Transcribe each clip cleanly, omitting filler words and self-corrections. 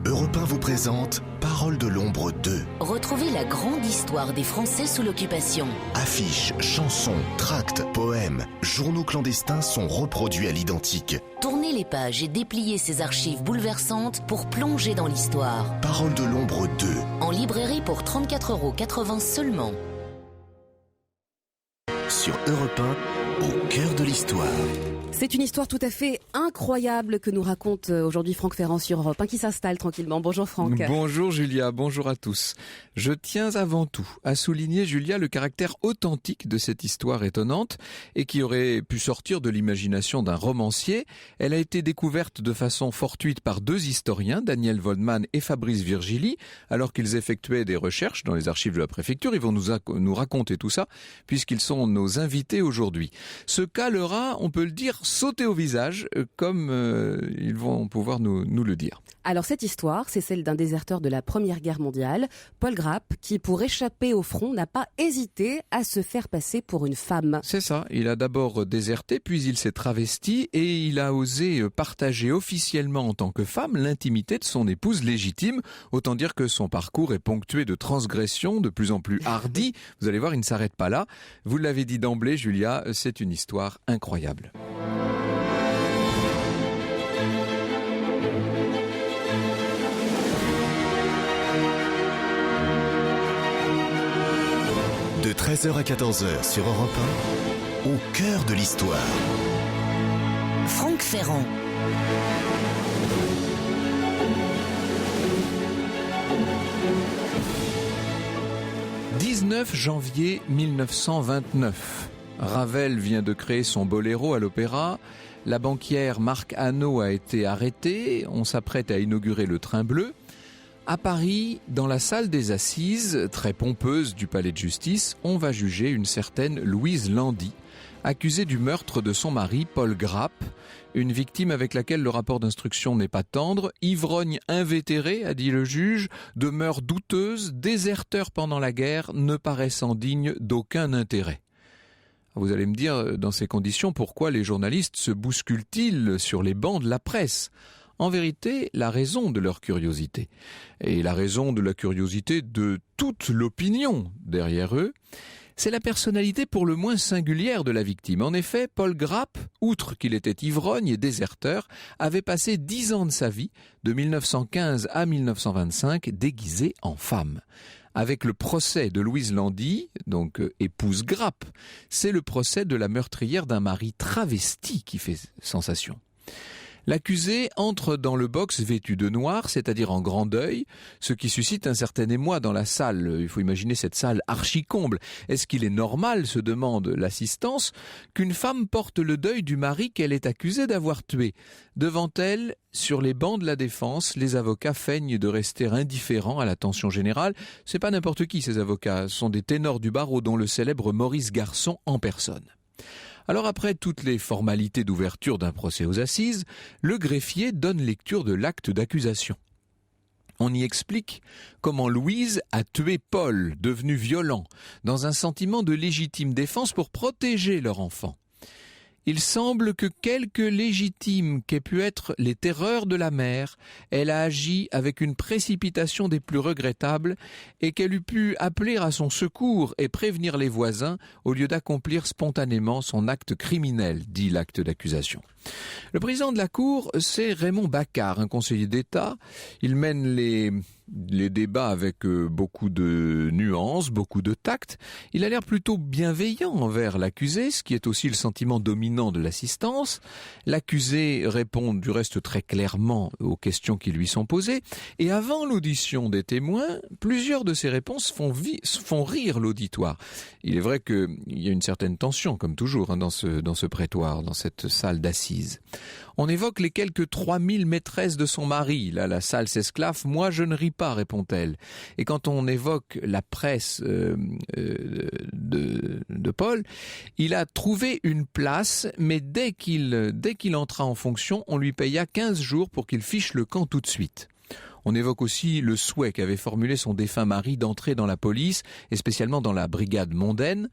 Europe 1 vous présente Parole de l'ombre 2. Retrouvez la grande histoire des Français sous l'occupation. Affiches, chansons, tracts, poèmes, journaux clandestins sont reproduits à l'identique. Tournez les pages et dépliez ces archives bouleversantes pour plonger dans l'histoire. Parole de l'ombre 2. En librairie pour 34,80 € seulement. Sur Europe 1, au cœur de l'histoire. C'est une histoire tout à fait incroyable que nous raconte aujourd'hui Franck Ferrand sur Europe 1 qui s'installe tranquillement. Bonjour Franck. Bonjour Julia, bonjour à tous. Je tiens avant tout à souligner, Julia, le caractère authentique de cette histoire étonnante et qui aurait pu sortir de l'imagination d'un romancier. Elle a été découverte de façon fortuite par deux historiens, Daniel Waldman et Fabrice Virgili, alors qu'ils effectuaient des recherches dans les archives de la préfecture. Ils vont nous raconter tout ça puisqu'ils sont nos invités aujourd'hui. Ce cas leur a, on peut le dire, sauter au visage, comme ils vont pouvoir nous le dire. Alors cette histoire, c'est celle d'un déserteur de la Première Guerre mondiale, Paul Grapp, qui pour échapper au front n'a pas hésité à se faire passer pour une femme. C'est ça, il a d'abord déserté, puis il s'est travesti et il a osé partager officiellement en tant que femme l'intimité de son épouse légitime. Autant dire que son parcours est ponctué de transgressions de plus en plus hardies. Vous allez voir, il ne s'arrête pas là. Vous l'avez dit d'emblée, Julia, c'est une histoire incroyable. De 13h à 14h sur Europe 1, au cœur de l'histoire. Franck Ferrand. « 19 janvier 1929. Ravel vient de créer son boléro à l'opéra. La banquière Marc Hanot a été arrêtée. On s'apprête à inaugurer le train bleu. À Paris, dans la salle des assises, très pompeuse du palais de justice, on va juger une certaine Louise Landy, accusée du meurtre de son mari, Paul Grapp, une victime avec laquelle le rapport d'instruction n'est pas tendre, ivrogne invétéré, a dit le juge, de mœurs douteuses, déserteur pendant la guerre, ne paraissant digne d'aucun intérêt. Vous allez me dire, dans ces conditions, pourquoi les journalistes se bousculent-ils sur les bancs de la presse ? En vérité, la raison de leur curiosité, et la raison de la curiosité de toute l'opinion derrière eux, c'est la personnalité pour le moins singulière de la victime. En effet, Paul Grapp, outre qu'il était ivrogne et déserteur, avait passé 10 ans de sa vie, de 1915 à 1925, déguisé en femme. Avec le procès de Louise Landy, donc épouse Grapp, c'est le procès de la meurtrière d'un mari travesti qui fait sensation. L'accusé entre dans le box vêtu de noir, c'est-à-dire en grand deuil, ce qui suscite un certain émoi dans la salle. Il faut imaginer cette salle archi-comble. Est-ce qu'il est normal, se demande l'assistance, qu'une femme porte le deuil du mari qu'elle est accusée d'avoir tué ? Devant elle, sur les bancs de la défense, les avocats feignent de rester indifférents à l'attention générale. C'est pas n'importe qui, ces avocats. Ce sont des ténors du barreau, dont le célèbre Maurice Garçon en personne. Alors après toutes les formalités d'ouverture d'un procès aux assises, le greffier donne lecture de l'acte d'accusation. On y explique comment Louise a tué Paul, devenu violent, dans un sentiment de légitime défense pour protéger leur enfant. Il semble que quelque légitimes qu'aient pu être les terreurs de la mère, elle a agi avec une précipitation des plus regrettables et qu'elle eût pu appeler à son secours et prévenir les voisins au lieu d'accomplir spontanément son acte criminel, dit l'acte d'accusation. Le président de la Cour, c'est Raymond Bacquard, un conseiller d'État. Il mène les débats avec beaucoup de nuances, beaucoup de tact. Il a l'air plutôt bienveillant envers l'accusé, ce qui est aussi le sentiment dominant de l'assistance. L'accusé répond du reste très clairement aux questions qui lui sont posées. Et avant l'audition des témoins, plusieurs de ces réponses font rire l'auditoire. Il est vrai qu'il y a une certaine tension, comme toujours, dans ce prétoire, dans cette salle d'assises. On évoque les quelques 3000 maîtresses de son mari. Là, la salle s'esclaffe. Moi, je ne ris pas, répond-elle. Et quand on évoque la presse de Paul, il a trouvé une place, mais dès qu'il entra en fonction, on lui paya 15 jours pour qu'il fiche le camp tout de suite. On évoque aussi le souhait qu'avait formulé son défunt mari d'entrer dans la police, et spécialement dans la brigade mondaine.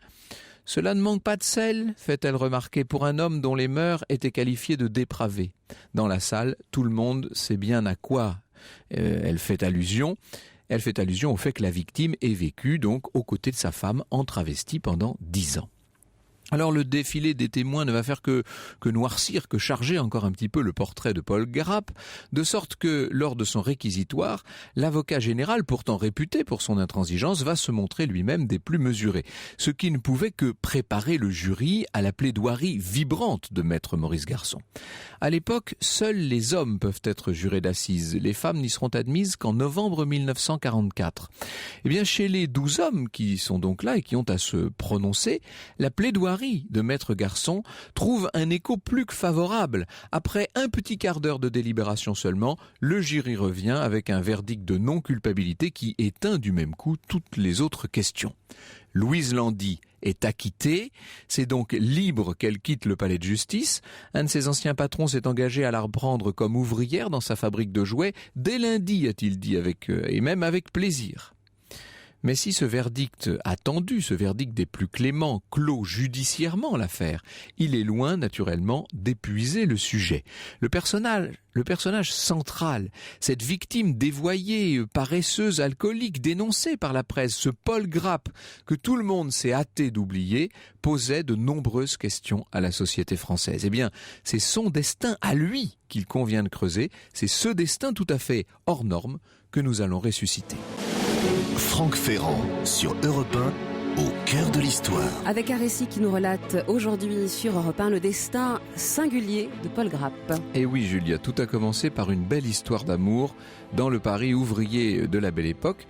Cela ne manque pas de sel, fait-elle remarquer, pour un homme dont les mœurs étaient qualifiées de dépravées. Dans la salle, tout le monde sait bien à quoi Elle fait allusion au fait que la victime ait vécu donc aux côtés de sa femme en travesti pendant 10 ans. Alors le défilé des témoins ne va faire que noircir, que charger encore un petit peu le portrait de Paul Grapp, de sorte que lors de son réquisitoire, l'avocat général, pourtant réputé pour son intransigeance, va se montrer lui-même des plus mesurés, ce qui ne pouvait que préparer le jury à la plaidoirie vibrante de maître Maurice Garçon. À l'époque, seuls les hommes peuvent être jurés d'assises, les femmes n'y seront admises qu'en novembre 1944. Eh bien, chez les 12 hommes qui sont donc là et qui ont à se prononcer, la plaidoirie de maître Garçon trouve un écho plus que favorable. Après un petit quart d'heure de délibération seulement, le jury revient avec un verdict de non-culpabilité qui éteint du même coup toutes les autres questions. Louise Landy est acquittée, c'est donc libre qu'elle quitte le palais de justice. Un de ses anciens patrons s'est engagé à la reprendre comme ouvrière dans sa fabrique de jouets dès lundi, a-t-il dit, et même avec plaisir. Mais si ce verdict attendu, ce verdict des plus cléments, clôt judiciairement l'affaire, il est loin naturellement d'épuiser le sujet. Le personnage central, cette victime dévoyée, paresseuse, alcoolique, dénoncée par la presse, ce Paul Grapp que tout le monde s'est hâté d'oublier, posait de nombreuses questions à la société française. Eh bien, c'est son destin à lui qu'il convient de creuser, c'est ce destin tout à fait hors norme que nous allons ressusciter. Franck Ferrand sur Europe 1, au cœur de l'histoire. Avec un récit qui nous relate aujourd'hui sur Europe 1 le destin singulier de Paul Grapp. Et oui Julia, tout a commencé par une belle histoire d'amour dans le Paris ouvrier de la Belle Époque.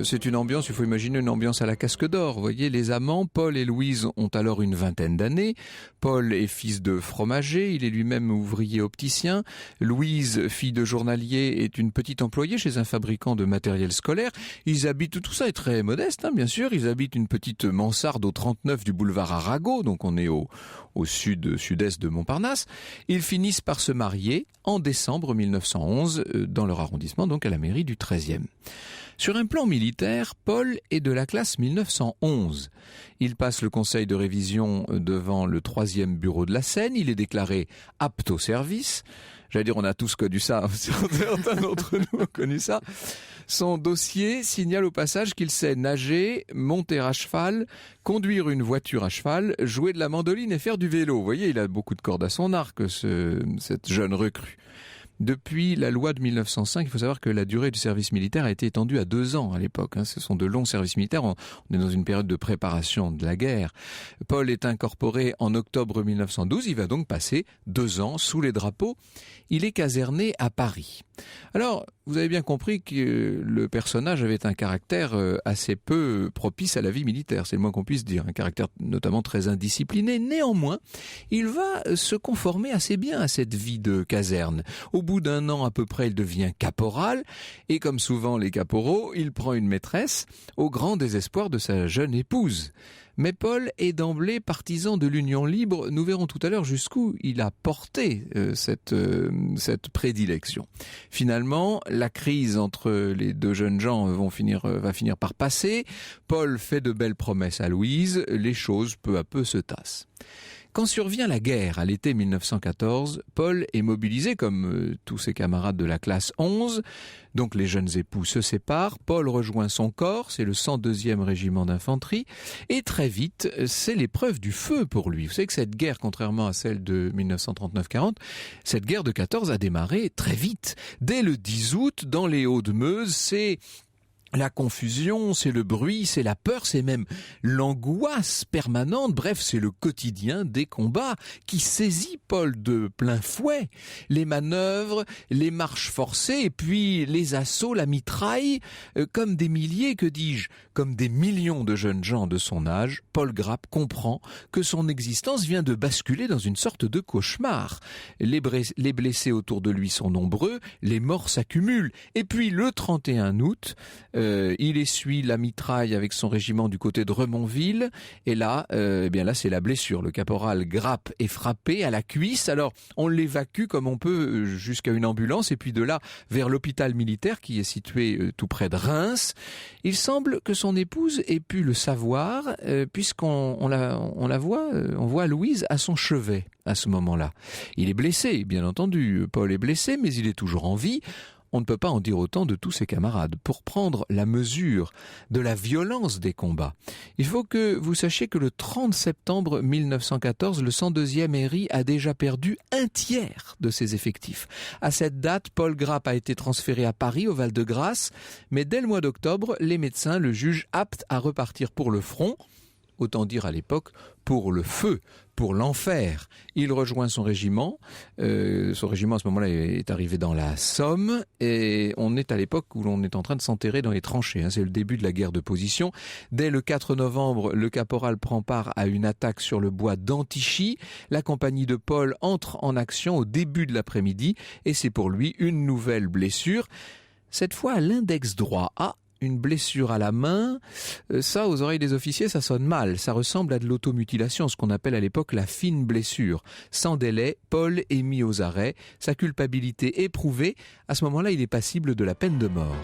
C'est une ambiance, il faut imaginer une ambiance à la Casque d'Or. Vous voyez, les amants, Paul et Louise, ont alors une vingtaine d'années. Paul est fils de fromager, il est lui-même ouvrier opticien. Louise, fille de journalier, est une petite employée chez un fabricant de matériel scolaire. Ils habitent, tout ça est très modeste, bien sûr, ils habitent une petite mansarde au 39 du boulevard Arago, donc on est au sud-est de Montparnasse. Ils finissent par se marier en décembre 1911 dans leur arrondissement, donc à la mairie du 13e. Sur un plan militaire, Paul est de la classe 1911. Il passe le conseil de révision devant le 3e bureau de la Seine. Il est déclaré apte au service. J'allais dire, on a tous connu ça. Certains d'entre nous ont connu ça. Son dossier signale au passage qu'il sait nager, monter à cheval, conduire une voiture à cheval, jouer de la mandoline et faire du vélo. Vous voyez, il a beaucoup de cordes à son arc, cette jeune recrue. Depuis la loi de 1905, il faut savoir que la durée du service militaire a été étendue à 2 ans à l'époque. Ce sont de longs services militaires. On est dans une période de préparation de la guerre. Paul est incorporé en octobre 1912. Il va donc passer 2 ans sous les drapeaux. Il est caserné à Paris. Alors, vous avez bien compris que le personnage avait un caractère assez peu propice à la vie militaire. C'est le moins qu'on puisse dire. Un caractère notamment très indiscipliné. Néanmoins, il va se conformer assez bien à cette vie de caserne. Au bout d'1 an à peu près, il devient caporal. Et comme souvent les caporaux, il prend une maîtresse au grand désespoir de sa jeune épouse. Mais Paul est d'emblée partisan de l'union libre. Nous verrons tout à l'heure jusqu'où il a porté cette prédilection. Finalement, la crise entre les 2 jeunes gens va finir par passer. Paul fait de belles promesses à Louise. Les choses peu à peu se tassent. Quand survient la guerre à l'été 1914, Paul est mobilisé comme tous ses camarades de la classe 11. Donc les jeunes époux se séparent. Paul rejoint son corps, c'est le 102e régiment d'infanterie. Et très vite, c'est l'épreuve du feu pour lui. Vous savez que cette guerre, contrairement à celle de 1939-40, cette guerre de 14 a démarré très vite. Dès le 10 août, dans les Hauts-de-Meuse, c'est la confusion, c'est le bruit, c'est la peur, c'est même l'angoisse permanente. Bref, c'est le quotidien des combats qui saisit Paul de plein fouet. Les manœuvres, les marches forcées et puis les assauts, la mitraille, comme des milliers, que dis-je, comme des millions de jeunes gens de son âge, Paul Grapp comprend que son existence vient de basculer dans une sorte de cauchemar. Les blessés autour de lui sont nombreux, les morts s'accumulent. Et puis le 31 août, il essuie la mitraille avec son régiment du côté de Remonville. Et là, là c'est la blessure. Le caporal Grapp est frappé à la cuisse. Alors on l'évacue comme on peut jusqu'à une ambulance et puis de là vers l'hôpital militaire qui est situé tout près de Reims. Il semble que son épouse ait pu le savoir puisqu'on voit Louise à son chevet à ce moment-là. Il est blessé, bien entendu. Paul est blessé, mais il est toujours en vie. on ne peut pas en dire autant de tous ses camarades. Pour prendre la mesure de la violence des combats, il faut que vous sachiez que le 30 septembre 1914, le 102e Héry a déjà perdu un tiers de ses effectifs. À cette date, Paul Grapp a été transféré à Paris, au Val-de-Grâce, mais dès le mois d'octobre, les médecins le jugent apte à repartir pour le front. Autant dire à l'époque, pour le feu, pour l'enfer. Il rejoint son régiment. Son régiment, à ce moment-là, est arrivé dans la Somme. Et on est à l'époque où l'on est en train de s'enterrer dans les tranchées. C'est le début de la guerre de position. Dès le 4 novembre, le caporal prend part à une attaque sur le bois d'Antichy. La compagnie de Paul entre en action au début de l'après-midi. Et c'est pour lui une nouvelle blessure. Cette fois à l'index droit. Une blessure à la main, ça aux oreilles des officiers ça sonne mal, ça ressemble à de l'automutilation, ce qu'on appelle à l'époque la fine blessure. Sans délai, Paul est mis aux arrêts, sa culpabilité est prouvée, à ce moment-là il est passible de la peine de mort.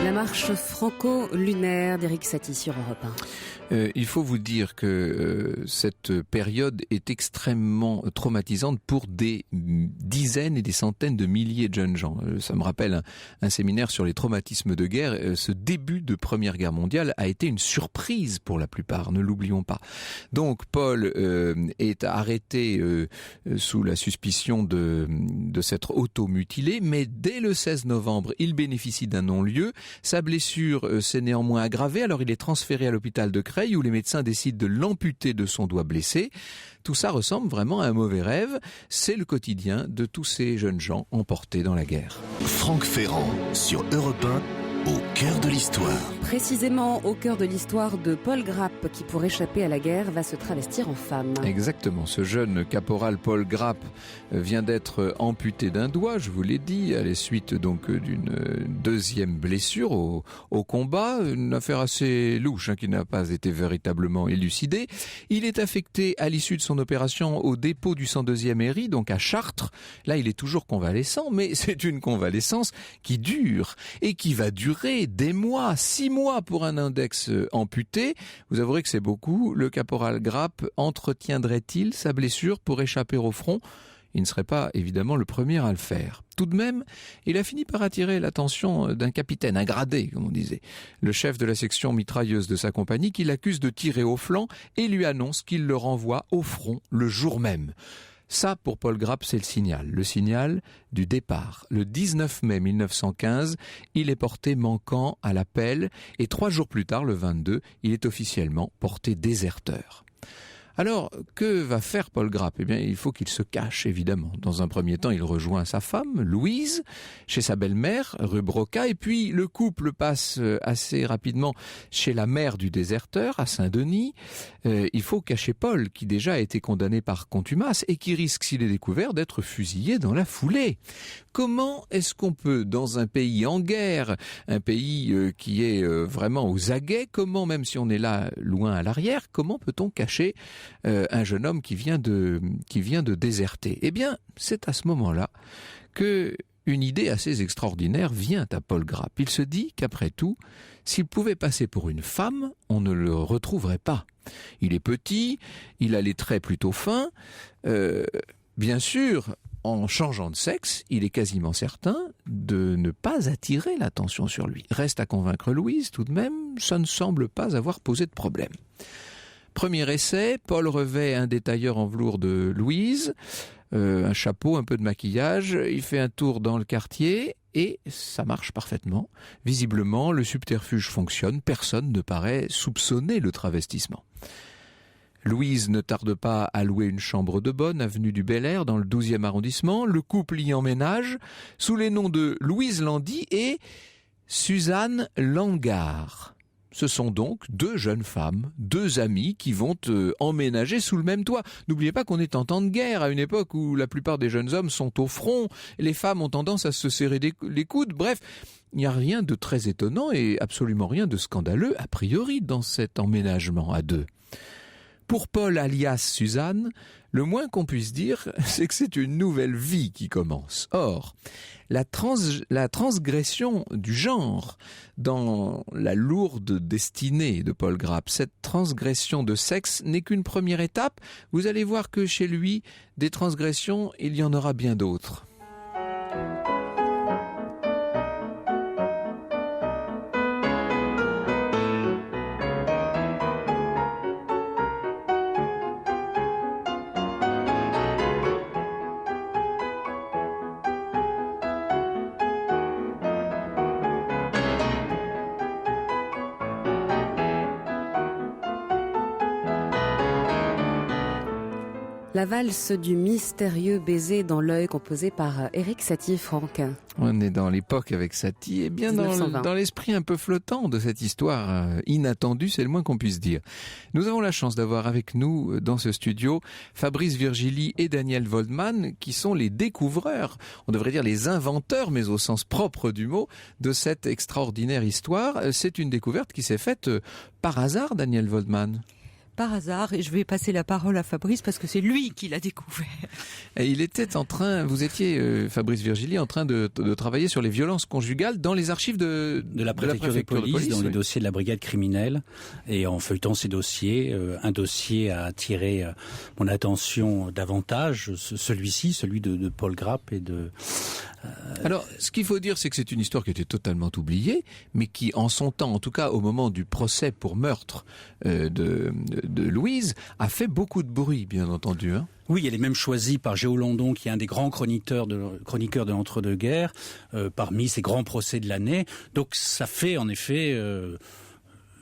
La marche franco-lunaire d'Éric Satie sur Europe 1. Il faut vous dire que cette période est extrêmement traumatisante pour des dizaines et des centaines de milliers de jeunes gens. Ça me rappelle un séminaire sur les traumatismes de guerre. Ce début de Première Guerre mondiale a été une surprise pour la plupart, ne l'oublions pas. Donc Paul est arrêté sous la suspicion de s'être automutilé, mais dès le 16 novembre, il bénéficie d'un non-lieu. Sa blessure s'est néanmoins aggravée, alors il est transféré à l'hôpital de Creil où les médecins décident de l'amputer de son doigt blessé. Tout ça ressemble vraiment à un mauvais rêve. C'est le quotidien de tous ces jeunes gens emportés dans la guerre. Franck Ferrand sur Europe 1, au cœur de l'histoire. Précisément au cœur de l'histoire de Paul Grapp qui, pour échapper à la guerre, va se travestir en femme. Exactement. Ce jeune caporal Paul Grapp vient d'être amputé d'un doigt, je vous l'ai dit, à la suite donc d'une deuxième blessure au combat. Une affaire assez louche qui n'a pas été véritablement élucidée. Il est affecté à l'issue de son opération au dépôt du 102e Héry, donc à Chartres. Là, il est toujours convalescent, mais c'est une convalescence qui dure et qui va durer des mois, 6 mois pour un index amputé. Vous avouerez que c'est beaucoup. Le caporal Grapp entretiendrait-il sa blessure pour échapper au front ? Il ne serait pas évidemment le premier à le faire. Tout de même, il a fini par attirer l'attention d'un capitaine, un gradé, comme on disait, le chef de la section mitrailleuse de sa compagnie, qui l'accuse de tirer au flanc et lui annonce qu'il le renvoie au front le jour même. Ça, pour Paul Grapp, c'est le signal du départ. Le 19 mai 1915, il est porté manquant à l'appel et 3 jours plus tard, le 22, il est officiellement porté déserteur. Alors, que va faire Paul Grapp ? Eh bien, il faut qu'il se cache, évidemment. Dans un premier temps, il rejoint sa femme, Louise, chez sa belle-mère, rue Broca, et puis le couple passe assez rapidement chez la mère du déserteur, à Saint-Denis. Il faut cacher Paul, qui déjà a été condamné par contumace et qui risque, s'il est découvert, d'être fusillé dans la foulée. Comment est-ce qu'on peut, dans un pays en guerre, un pays qui est vraiment aux aguets, comment, même si on est là loin à l'arrière, comment peut-on cacher un jeune homme qui vient de déserter ? Eh bien, c'est à ce moment-là que une idée assez extraordinaire vient à Paul Grapp. Il se dit qu'après tout, s'il pouvait passer pour une femme, on ne le retrouverait pas. Il est petit, il a les traits plutôt fins. Bien sûr, en changeant de sexe, il est quasiment certain de ne pas attirer l'attention sur lui. Reste à convaincre Louise, tout de même, ça ne semble pas avoir posé de problème. Premier essai, Paul revêt un détailleur en velours de Louise, un chapeau, un peu de maquillage, il fait un tour dans le quartier et ça marche parfaitement. Visiblement, le subterfuge fonctionne, personne ne paraît soupçonner le travestissement. Louise ne tarde pas à louer une chambre de bonne, avenue du Bel-Air, dans le 12e arrondissement. Le couple y emménage sous les noms de Louise Landy et Suzanne Langard. Ce sont donc 2 jeunes femmes, 2 amies qui vont emménager sous le même toit. N'oubliez pas qu'on est en temps de guerre, à une époque où la plupart des jeunes hommes sont au front, les femmes ont tendance à se serrer les coudes. Bref, il n'y a rien de très étonnant et absolument rien de scandaleux, a priori, dans cet emménagement à 2. Pour Paul alias Suzanne, le moins qu'on puisse dire, c'est que c'est une nouvelle vie qui commence. Or, la transgression du genre dans la lourde destinée de Paul Grapp, cette transgression de sexe n'est qu'une première étape. Vous allez voir que chez lui, des transgressions, il y en aura bien d'autres. La valse du mystérieux baiser dans l'œil composé par Éric Satie, Franck. On est dans l'époque avec Satie et bien dans l'esprit un peu flottant de cette histoire inattendue, c'est le moins qu'on puisse dire. Nous avons la chance d'avoir avec nous dans ce studio Fabrice Virgili et Daniel Waldman qui sont les découvreurs, on devrait dire les inventeurs, mais au sens propre du mot, de cette extraordinaire histoire. C'est une découverte qui s'est faite par hasard, Daniel Waldman. Par hasard, et je vais passer la parole à Fabrice parce que c'est lui qui l'a découvert. Et il était en train, vous étiez, Fabrice Virgili, en train de travailler sur les violences conjugales dans les archives de la préfecture de police, dans les dossiers de la brigade criminelle. Et en feuilletant ces dossiers, un dossier a attiré mon attention davantage, celui de Paul Grapp et de... Alors, ce qu'il faut dire, c'est que c'est une histoire qui était totalement oubliée, mais qui, en son temps, en tout cas au moment du procès pour meurtre de Louise, a fait beaucoup de bruit, bien entendu. Hein. Oui, elle est même choisie par Géo Landon, qui est un des grands chroniqueurs de l'entre-deux-guerres, parmi ces grands procès de l'année. Donc ça fait en effet...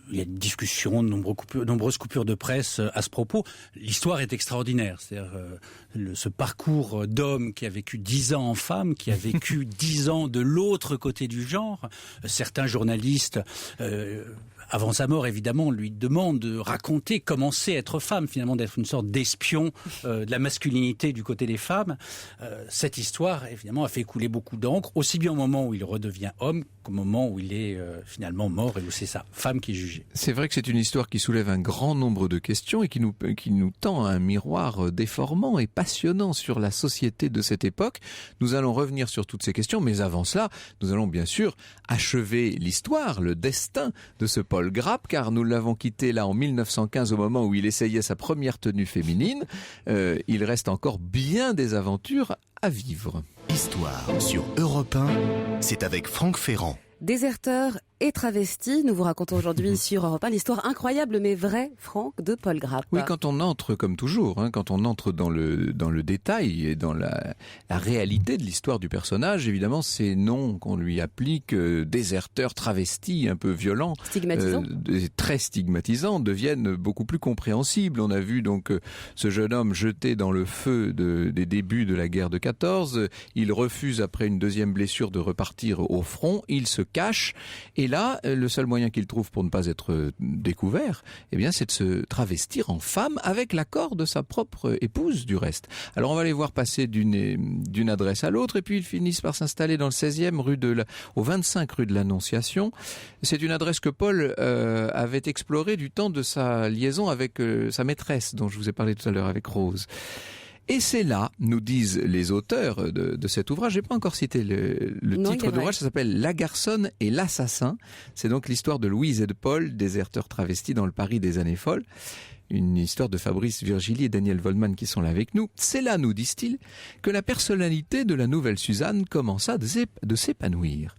il y a une discussion, de nombreuses coupures de presse à ce propos. L'histoire est extraordinaire. C'est-à-dire ce parcours d'homme qui a vécu 10 ans en femme, qui a vécu 10 ans de l'autre côté du genre. Certains journalistes, avant sa mort évidemment, lui demandent de raconter comment c'est être femme, finalement d'être une sorte d'espion de la masculinité du côté des femmes. Cette histoire évidemment a fait couler beaucoup d'encre, aussi bien au moment où il redevient homme qu'au moment où il est finalement mort et où c'est sa femme qui est jugée. C'est vrai que c'est une histoire qui soulève un grand nombre de questions et qui nous tend un miroir déformant et passionnant sur la société de cette époque. Nous allons revenir sur toutes ces questions, mais avant cela, nous allons bien sûr achever l'histoire, le destin de ce Paul Grapp, car nous l'avons quitté là en 1915 au moment où il essayait sa première tenue féminine. Il reste encore bien des aventures à vivre. Histoire sur Europe 1, c'est avec Franck Ferrand. Déserteur et travesti, nous vous racontons aujourd'hui sur Europe 1 l'histoire incroyable mais vraie, Franck, de Paul Grapp. Oui, quand on entre, comme toujours, quand on entre dans le détail et dans la réalité de l'histoire du personnage, évidemment, ces noms qu'on lui applique, déserteur, travesti, un peu violent, très stigmatisants, deviennent beaucoup plus compréhensibles. On a vu donc ce jeune homme jeté dans le feu des débuts de la guerre de 14. Il refuse, après une deuxième blessure, de repartir au front. Il se cache. Et là, le seul moyen qu'il trouve pour ne pas être découvert, c'est de se travestir en femme avec l'accord de sa propre épouse, du reste. Alors, on va les voir passer d'une adresse à l'autre, et puis ils finissent par s'installer dans le 16e, au 25 rue de l'Annonciation. C'est une adresse que Paul avait explorée du temps de sa liaison avec sa maîtresse, dont je vous ai parlé tout à l'heure, avec Rose. Et c'est là, nous disent les auteurs de cet ouvrage, j'ai pas encore cité le titre de l'ouvrage, ça s'appelle La garçonne et l'assassin. C'est donc l'histoire de Louise et de Paul, déserteurs travestis dans le Paris des années folles. Une histoire de Fabrice Virgili et Daniel Waldman qui sont là avec nous. C'est là, nous disent-ils, que la personnalité de la nouvelle Suzanne commença de s'épanouir.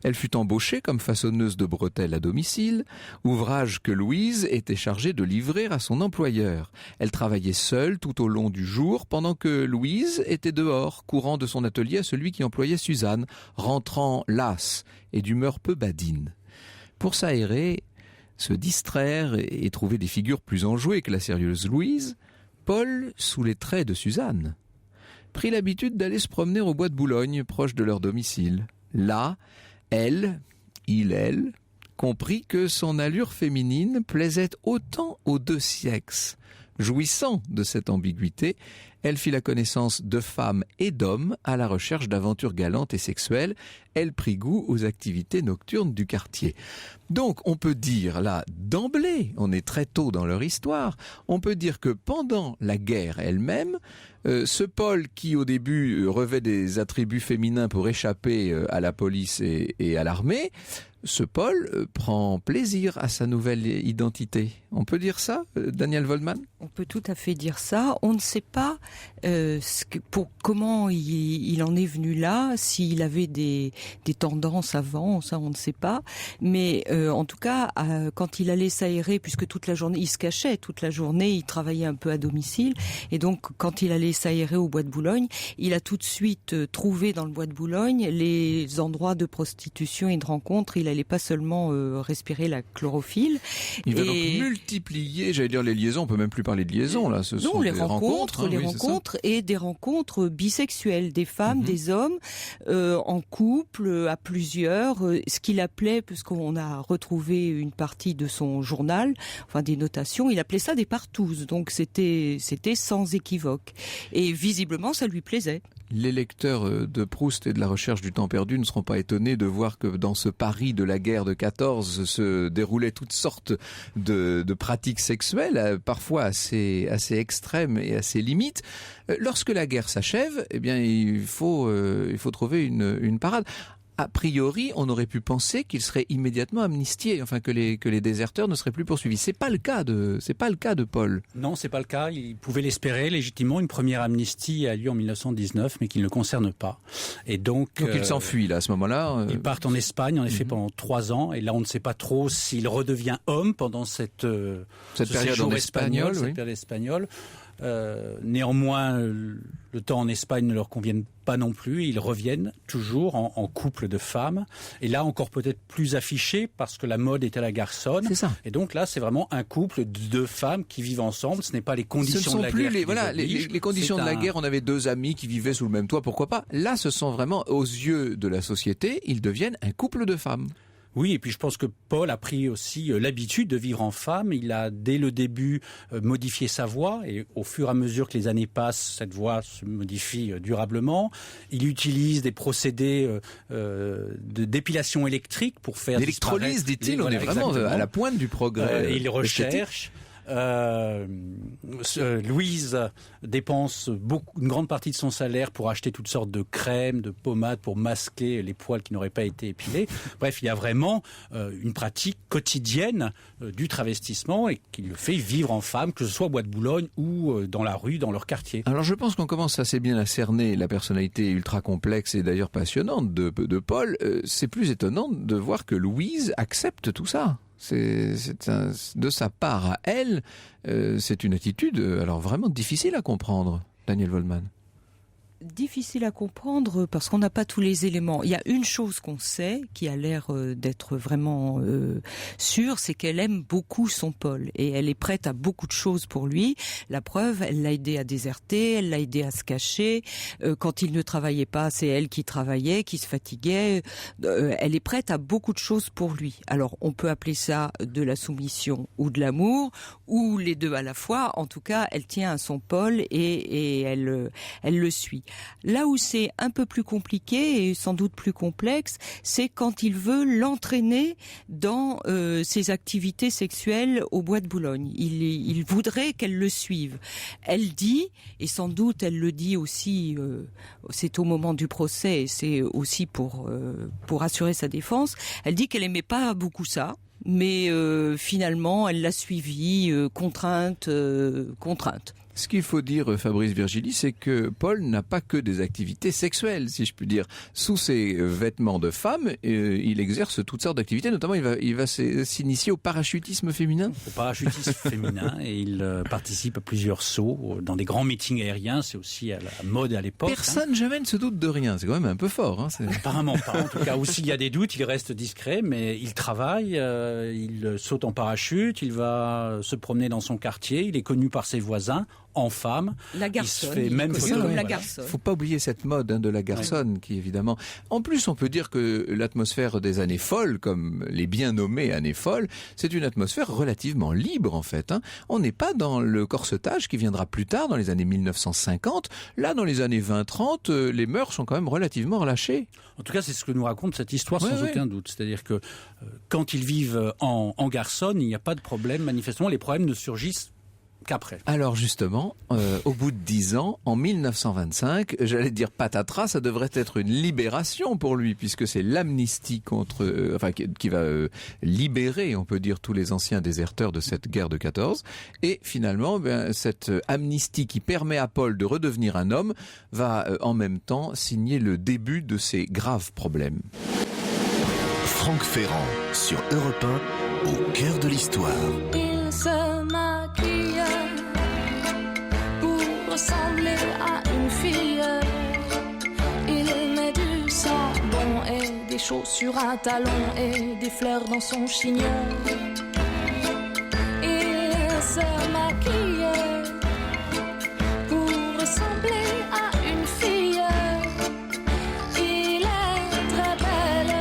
Elle fut embauchée comme façonneuse de bretelles à domicile, ouvrage que Louise était chargée de livrer à son employeur. Elle travaillait seule tout au long du jour, pendant que Louise était dehors, courant de son atelier à celui qui employait Suzanne, rentrant lasse et d'humeur peu badine. Pour s'aérer, se distraire et trouver des figures plus enjouées que la sérieuse Louise, Paul, sous les traits de Suzanne, prit l'habitude d'aller se promener au bois de Boulogne, proche de leur domicile. Là, elle, comprit que son allure féminine plaisait autant aux deux sexes. Jouissant de cette ambiguïté, elle fit la connaissance de femmes et d'hommes à la recherche d'aventures galantes et sexuelles. Elle prit goût aux activités nocturnes du quartier. Donc on peut dire là, d'emblée, on est très tôt dans leur histoire, on peut dire que pendant la guerre elle-même, ce Paul qui au début revêt des attributs féminins pour échapper à la police et à l'armée, ce Paul prend plaisir à sa nouvelle identité. On peut dire ça, Daniel Woldman ? On peut tout à fait dire ça. On ne sait pas comment il en est venu là, s'il avait des tendances avant, ça on ne sait pas. Mais en tout cas, quand il allait s'aérer, puisque toute la journée, il se cachait toute la journée, il travaillait un peu à domicile, et donc quand il allait s'aérer au Bois de Boulogne, il a tout de suite trouvé dans le Bois de Boulogne les endroits de prostitution et de rencontres. Il n'allait pas seulement respirer la chlorophylle. Il va donc multiplier, j'allais dire les liaisons, on peut même plus parler de liaisons là, ce sont les des rencontres, hein, les oui, rencontres et des rencontres bisexuelles, des femmes, des hommes, en couple, à plusieurs, ce qu'il appelait, puisqu'on a retrouvé une partie de son journal, enfin des notations, il appelait ça des partouzes, donc c'était sans équivoque. Et visiblement, ça lui plaisait. Les lecteurs de Proust et de la recherche du temps perdu ne seront pas étonnés de voir que dans ce Paris de la guerre de 14 se déroulaient toutes sortes de pratiques sexuelles, parfois assez extrêmes et assez limites. Lorsque la guerre s'achève, eh bien, il faut trouver une parade. A priori, on aurait pu penser qu'il serait immédiatement amnistié, enfin que les déserteurs ne seraient plus poursuivis. C'est pas le cas de Paul. Non, c'est pas le cas. Il pouvait l'espérer légitimement. Une première amnistie a lieu en 1919, mais qui ne le concerne pas. Et donc il s'enfuit là à ce moment-là. Ils partent en Espagne, en effet, pendant 3 ans. Et là, on ne sait pas trop s'il redevient homme pendant cette période en espagnol, cette période espagnole. Néanmoins, le temps en Espagne ne leur convient pas non plus. Ils reviennent toujours en couple de femmes. Et là, encore peut-être plus affiché parce que la mode est à la garçonne. C'est ça. Et donc là, c'est vraiment un couple de 2 femmes qui vivent ensemble. Ce n'est pas les conditions de la guerre. Les conditions de la guerre. On avait 2 amis qui vivaient sous le même toit. Pourquoi pas ? Là, ce sont vraiment, aux yeux de la société, ils deviennent un couple de femmes. Oui, et puis je pense que Paul a pris aussi l'habitude de vivre en femme. Il a, dès le début, modifié sa voix. Et au fur et à mesure que les années passent, cette voix se modifie durablement. Il utilise des procédés de dépilation électrique pour faire l'électrolyse, dit-il, on est vraiment à la pointe du progrès. Il recherche. Louise dépense une grande partie de son salaire pour acheter toutes sortes de crèmes, de pommades pour masquer les poils qui n'auraient pas été épilés. Bref, il y a vraiment une pratique quotidienne du travestissement et qui le fait vivre en femme, que ce soit au Bois de Boulogne ou dans la rue, dans leur quartier. Alors je pense qu'on commence assez bien à cerner la personnalité ultra complexe et d'ailleurs passionnante de Paul. C'est plus étonnant de voir que Louise accepte tout ça. De sa part à elle, c'est une attitude alors vraiment difficile à comprendre, Daniel Woldman. Difficile à comprendre parce qu'on n'a pas tous les éléments. Il y a une chose qu'on sait qui a l'air d'être vraiment sûre, c'est qu'elle aime beaucoup son Paul et elle est prête à beaucoup de choses pour lui. La preuve, elle l'a aidé à déserter, elle l'a aidé à se cacher. Quand il ne travaillait pas, c'est elle qui travaillait, qui se fatiguait. Elle est prête à beaucoup de choses pour lui. Alors on peut appeler ça de la soumission ou de l'amour ou les deux à la fois. En tout cas, elle tient à son Paul et elle le suit. Là où c'est un peu plus compliqué et sans doute plus complexe, c'est quand il veut l'entraîner dans ses activités sexuelles au Bois de Boulogne. Il voudrait qu'elle le suive. Elle dit, et sans doute elle le dit aussi, c'est au moment du procès, et c'est aussi pour assurer sa défense, elle dit qu'elle aimait pas beaucoup ça. Mais finalement, elle l'a suivi, contrainte. Ce qu'il faut dire, Fabrice Virgili, c'est que Paul n'a pas que des activités sexuelles, si je puis dire. Sous ses vêtements de femme, il exerce toutes sortes d'activités, notamment il va s'initier au parachutisme féminin. Au parachutisme féminin, et il participe à plusieurs sauts dans des grands meetings aériens, c'est aussi à la mode à l'époque. Personne jamais ne se doute de rien, c'est quand même un peu fort. Apparemment pas, en tout cas. Ou s'il y a des doutes, il reste discret, mais il travaille, il saute en parachute, il va se promener dans son quartier, il est connu par ses voisins, en femme. La garçonne. Il se fait même comme la Il garçonne. Faut pas oublier cette mode de la garçonne qui évidemment. En plus, on peut dire que l'atmosphère des années folles, comme les bien nommées années folles, c'est une atmosphère relativement libre en fait. On n'est pas dans le corsetage qui viendra plus tard, dans les années 1950. Là, dans les années 20-30, les mœurs sont quand même relativement relâchées. En tout cas, c'est ce que nous raconte cette histoire sans aucun doute. C'est-à-dire que quand ils vivent en garçonne, il n'y a pas de problème. Manifestement, les problèmes ne surgissent qu'après. Alors justement, au bout de 10 ans, en 1925, j'allais dire patatras, ça devrait être une libération pour lui, puisque c'est l'amnistie qui va libérer, on peut dire, tous les anciens déserteurs de cette guerre de 14. Et finalement, cette amnistie qui permet à Paul de redevenir un homme va en même temps signer le début de ses graves problèmes. Franck Ferrand sur Europe 1, au cœur de l'histoire. Il se maquille pour ressembler à une fille. Il met du savon et des chaussures à talons et des fleurs dans son chignon. Il se maquille pour ressembler à une fille. Il est très belle,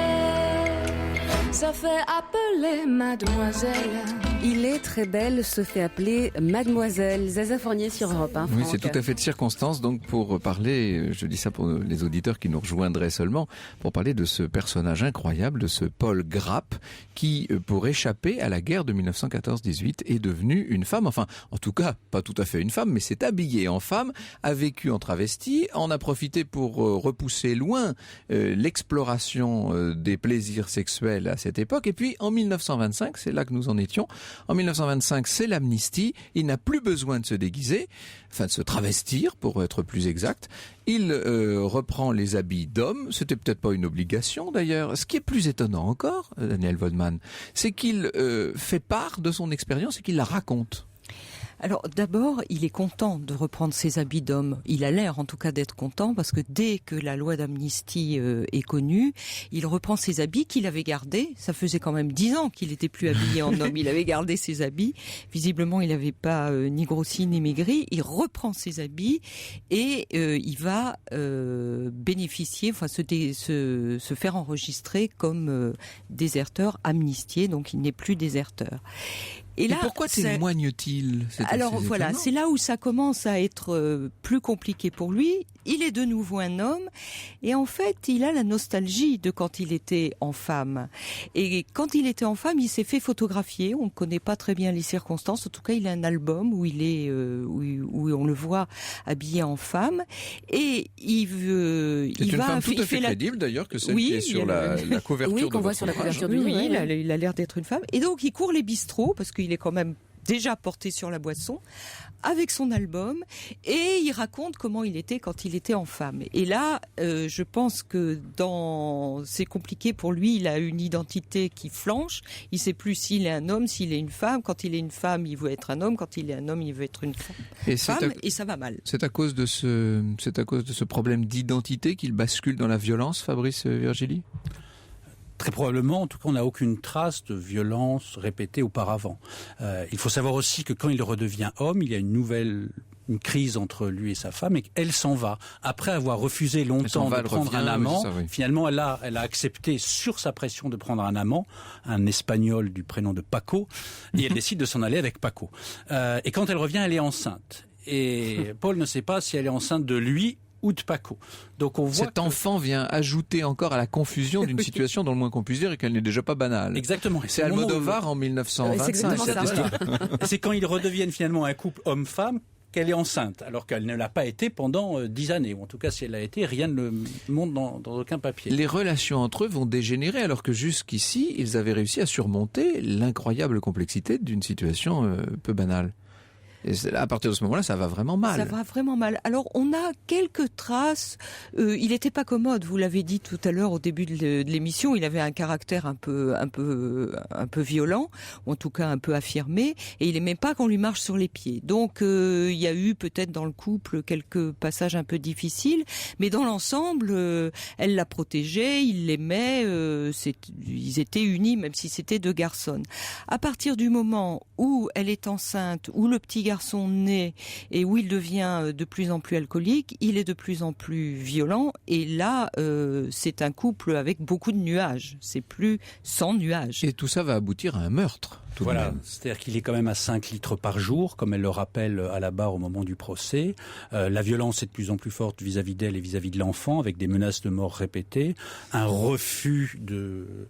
ça fait appeler mademoiselle. Il est très belle, se fait appeler Mademoiselle. Zaza Fournier sur Europe 1. Oui, c'est tout à fait de circonstance, donc pour parler, je dis ça pour les auditeurs qui nous rejoindraient seulement, pour parler de ce personnage incroyable, de ce Paul Grapp, qui, pour échapper à la guerre de 1914-18, est devenu une femme, enfin, en tout cas, pas tout à fait une femme, mais s'est habillé en femme, a vécu en travesti, en a profité pour repousser loin l'exploration des plaisirs sexuels à cette époque, et puis en 1925, c'est là que nous en étions. En 1925, c'est l'amnistie. Il n'a plus besoin de se déguiser, enfin de se travestir pour être plus exact. Il reprend les habits d'homme. C'était peut-être pas une obligation d'ailleurs. Ce qui est plus étonnant encore, Daniel Waldman, c'est qu'il fait part de son expérience et qu'il la raconte. Alors d'abord, il est content de reprendre ses habits d'homme. Il a l'air en tout cas d'être content parce que dès que la loi d'amnistie est connue, il reprend ses habits qu'il avait gardés. Ça faisait quand même 10 ans qu'il n'était plus habillé en homme. Il avait gardé ses habits. Visiblement, il n'avait pas ni grossi ni maigri. Il reprend ses habits et il va bénéficier, enfin se faire enregistrer comme déserteur amnistié. Donc il n'est plus déserteur. Et là, pourquoi témoigne-t-il ? Alors voilà, c'est là où ça commence à être plus compliqué pour lui. Il est de nouveau un homme et en fait, il a la nostalgie de quand il était en femme. Et quand il était en femme, il s'est fait photographier. On ne connaît pas très bien les circonstances. En tout cas, il a un album où il est où on le voit habillé en femme et il veut. C'est une femme tout à fait crédible d'ailleurs que celle qui est sur la couverture qu'on voit sur la couverture du livre. Il a l'air d'être une femme. Et donc, il court les bistrots parce qu'il est quand même déjà porté sur la boisson, avec son album, et il raconte comment il était quand il était en femme. Et là, je pense que c'est compliqué pour lui, il a une identité qui flanche, il ne sait plus s'il est un homme, s'il est une femme, quand il est une femme, il veut être un homme, quand il est un homme, il veut être une femme, et ça va mal. C'est à cause de ce problème d'identité qu'il bascule dans la violence, Fabrice Virgili ? Très probablement, en tout cas, on n'a aucune trace de violence répétée auparavant. Il faut savoir aussi que quand il redevient homme, il y a une crise entre lui et sa femme, et qu'elle s'en va. Après avoir refusé longtemps de prendre un amant, finalement, elle a accepté sur sa pression de prendre un amant, un Espagnol du prénom de Paco, et elle décide de s'en aller avec Paco. Et quand elle revient, elle est enceinte. Et Paul ne sait pas si elle est enceinte de lui ou de Paco. Donc on voit cet enfant vient ajouter encore à la confusion d'une situation dont le moins qu'on puisse dire et qu'elle n'est déjà pas banale. Exactement. C'est Almodovar en 1925. C'est quand ils redeviennent finalement un couple homme-femme qu'elle est enceinte, alors qu'elle ne l'a pas été pendant 10 années. Ou en tout cas, si elle l'a été, rien ne le montre dans aucun papier. Les relations entre eux vont dégénérer, alors que jusqu'ici, ils avaient réussi à surmonter l'incroyable complexité d'une situation peu banale. Et là, à partir de ce moment-là, ça va vraiment mal. Ça va vraiment mal. Alors, on a quelques traces. Il n'était pas commode. Vous l'avez dit tout à l'heure au début de l'émission. Il avait un caractère un peu violent, ou en tout cas un peu affirmé. Et il aimait pas qu'on lui marche sur les pieds. Donc, il y a eu peut-être dans le couple quelques passages un peu difficiles. Mais dans l'ensemble, elle l'a protégé, il l'aimait. Ils étaient unis, même si c'était deux garçons. À partir du moment où elle est enceinte, où le petit garçon naît et où il devient de plus en plus alcoolique, il est de plus en plus violent. Et là, c'est un couple avec beaucoup de nuages. C'est plus sans nuages. Et tout ça va aboutir à un meurtre. Voilà, c'est-à-dire qu'il est quand même à 5 litres par jour, comme elle le rappelle à la barre au moment du procès. La violence est de plus en plus forte vis-à-vis d'elle et vis-à-vis de l'enfant, avec des menaces de mort répétées, un refus de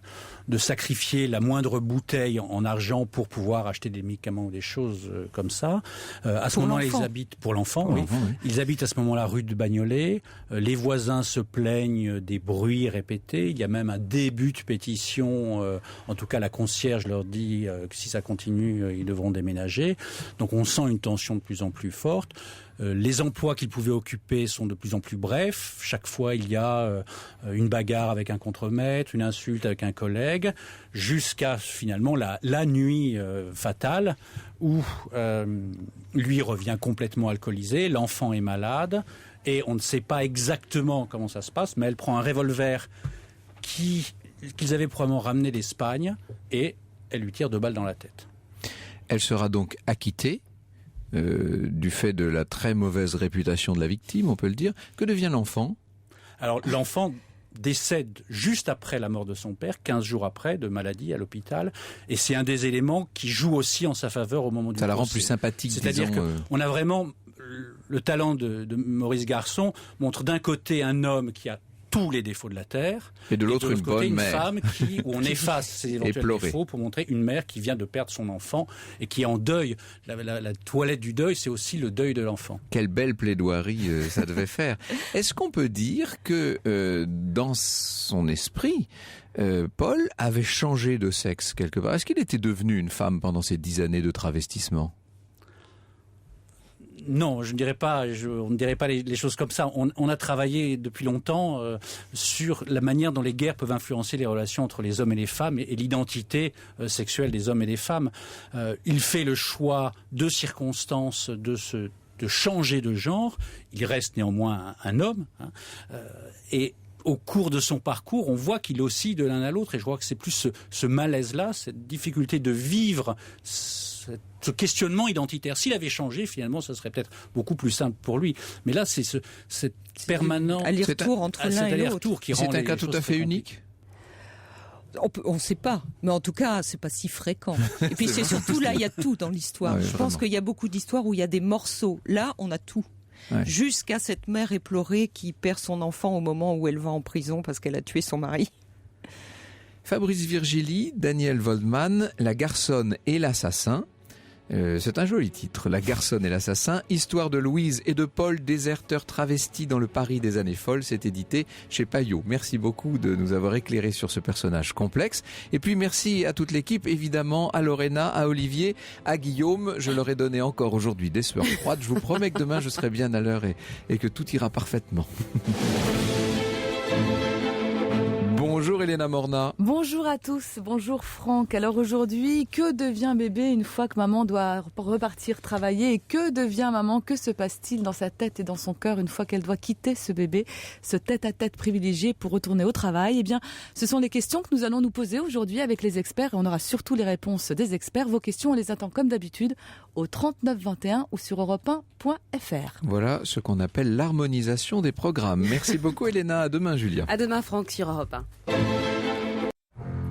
sacrifier la moindre bouteille en argent pour pouvoir acheter des médicaments ou des choses comme ça. À ce moment-là, ils habitent pour l'enfant. Oui. Ils habitent à ce moment-là rue de Bagnolet. Les voisins se plaignent des bruits répétés. Il y a même un début de pétition. En tout cas, la concierge leur dit que si ça continue, ils devront déménager. Donc on sent une tension de plus en plus forte. Les emplois qu'ils pouvaient occuper sont de plus en plus brefs. Chaque fois, il y a une bagarre avec un contremaître, une insulte avec un collègue, jusqu'à finalement la nuit fatale où lui revient complètement alcoolisé, l'enfant est malade, et on ne sait pas exactement comment ça se passe, mais elle prend un revolver qu'ils avaient probablement ramené d'Espagne, et elle lui tire 2 balles dans la tête. Elle sera donc acquittée du fait de la très mauvaise réputation de la victime, on peut le dire. Que devient l'enfant ? Alors l'enfant décède juste après la mort de son père, 15 jours après, de maladie à l'hôpital, et c'est un des éléments qui joue aussi en sa faveur au moment du procès. Ça la rend plus sympathique, c'est-à-dire qu'on a vraiment le talent de Maurice Garçon montre d'un côté un homme qui a tous les défauts de la terre, et de l'autre une bonne mère, femme où on efface ses éventuels défauts pour montrer une mère qui vient de perdre son enfant et qui est en deuil. La toilette du deuil, c'est aussi le deuil de l'enfant. Quelle belle plaidoirie ça devait faire. Est-ce qu'on peut dire que dans son esprit, Paul avait changé de sexe quelque part ? Est-ce qu'il était devenu une femme pendant ces 10 années de travestissement ? Non, je ne dirais pas. On ne dirait pas les choses comme ça. On a travaillé depuis longtemps sur la manière dont les guerres peuvent influencer les relations entre les hommes et les femmes et l'identité sexuelle des hommes et des femmes. Il fait le choix de circonstances de changer de genre. Il reste néanmoins un homme. Et au cours de son parcours, on voit qu'il oscille de l'un à l'autre. Et je crois que c'est plus ce malaise-là, cette difficulté de vivre ce questionnement identitaire. S'il avait changé, finalement, ça serait peut-être beaucoup plus simple pour lui. Mais là, c'est cette permanent aller-retour entre l'un et l'autre. C'est un cas tout à fait unique. On ne sait pas, mais en tout cas, c'est pas si fréquent. Et puis c'est surtout là, il y a tout dans l'histoire. Ouais, je pense qu'il y a beaucoup d'histoires où il y a des morceaux. Là, on a tout. Ouais. Jusqu'à cette mère éplorée qui perd son enfant au moment où elle va en prison parce qu'elle a tué son mari. Fabrice Virgili, Daniel Waldman, La garçonne et l'assassin. C'est un joli titre, La garçonne et l'assassin, histoire de Louise et de Paul, déserteurs travestis dans le Paris des années folles. C'est édité chez Payot. Merci beaucoup de nous avoir éclairé sur ce personnage complexe. Et puis merci à toute l'équipe, évidemment, à Lorena, à Olivier, à Guillaume. Je leur ai donné encore aujourd'hui des sueurs froides. Je vous promets que demain je serai bien à l'heure et que tout ira parfaitement. Bonjour Elena Morna. Bonjour à tous, bonjour Franck. Alors aujourd'hui, que devient bébé une fois que maman doit repartir travailler? Et que devient maman? Que se passe-t-il dans sa tête et dans son cœur une fois qu'elle doit quitter ce bébé, ce tête-à-tête privilégié pour retourner au travail? Eh bien, ce sont les questions que nous allons nous poser aujourd'hui avec les experts et on aura surtout les réponses des experts. Vos questions, on les attend comme d'habitude au 3921 ou sur europe1.fr. Voilà ce qu'on appelle l'harmonisation des programmes. Merci beaucoup Elena, à demain Julia. À demain Franck sur Europe 1.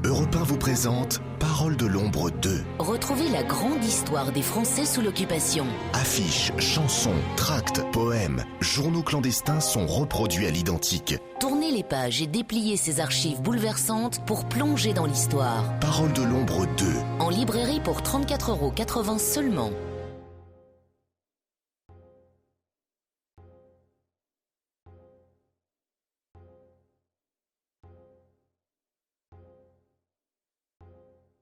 Europe 1 vous présente Parole de l'ombre 2. Retrouvez la grande histoire des Français sous l'occupation. Affiches, chansons, tracts, poèmes, journaux clandestins sont reproduits à l'identique. Tournez les pages et dépliez ces archives bouleversantes pour plonger dans l'histoire. Parole de l'ombre 2. En librairie pour 34,80 € seulement.